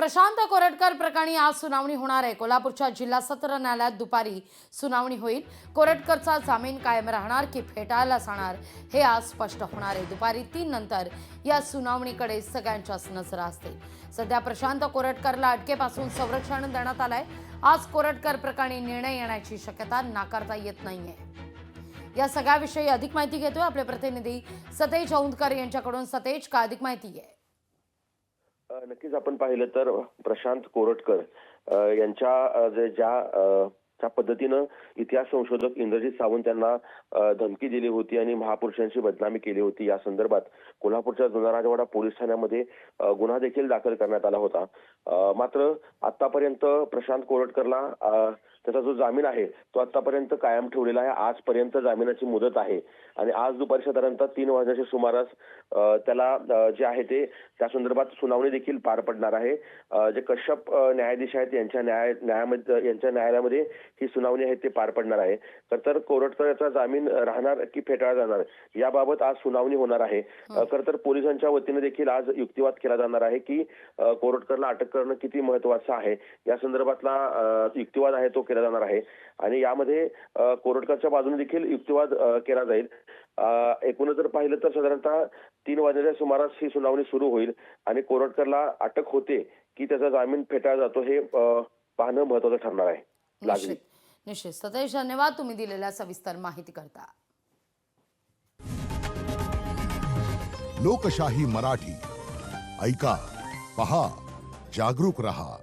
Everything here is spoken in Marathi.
प्रशांत कोरटकर प्रकरणी आज सुनावणी होणार आहे। कोल्हापूरच्या जिल्हा सत्र न्यायालयात दुपारी सुनावणी होईल। कोरटकरचा जामीन कायम राहणार की फेटाळला जाणार हे आज स्पष्ट होणार आहे। दुपारी 3 नंतर या सुनावणीकडे सगळ्यांच्याच नजरा असतील। सध्या प्रशांत कोरटकरला अटकेपासून संरक्षण देण्यात आलंय। आज कोरटकर प्रकरणी निर्णय येण्याची शक्यता नाकारता येत नाहीये। या सगळ्याविषयी अधिक माहिती घेतोय आपले प्रतिनिधी सतेज औंधकर यांच्याकडून। सतेज, का अधिक माहिती आहे? नक्कीच आपण पाहिलं तर प्रशांत कोरटकर यांच्या ज्या पद्धतीनं इतिहास संशोधक इंद्रजित सावंत यांना धमकी दिली होती आणि महापुरुषांची बदनामी केली होती, या संदर्भात कोल्हापूरच्या जुना राजवाडा पोलीस ठाण्यामध्ये गुन्हा देखील दाखल करण्यात आला होता। मात्र आतापर्यंत प्रशांत कोरटकरला त्याचा जो जामीन आहे तो आतापर्यंत कायम ठेवलेला आहे। आजपर्यंत जामिनाची मुदत आहे आणि आज दुपारी साधारणतः 3 वाजण्याच्या सुमारास त्याला जे आहे ते त्या संदर्भात सुनावणी देखील पार पडणार आहे। जे कश्यप न्यायाधीश आहेत यांच्या न्यायालयामध्ये ही सुनावणी आहे ते पार पडणार आहे। तर कोरटकरचा जामीन राहणार की फेटाळला जाणार याबाबत आज सुनावणी होणार आहे। तर पोलिसांच्या वतीने देखील आज युक्तिवाद केला जाणार आहे की कोरटकरला अटक करणं किती महत्त्वाचं आहे, या संदर्भातला युक्तिवाद आहे तो केला जाणार आहे आणि यामध्ये कोरटकरच्या बाजूने देखील युक्तिवाद केला जाईल। एकूणच जर पाहिलं तर साधारणतः 3 वाजण्याच्या सुमारास ही सुनावणी सुरू होईल आणि कोरटकरला अटक होते की त्याचा जामीन फेटाळला जातो हे पाहणं महत्त्वाचं ठरणार आहे। निश्चित सतेज, धन्यवाद तुम्ही दिलेल्या सविस्तर माहिती करता। लोकशाही मराठी ऐका, पहा, जागरूक रहा।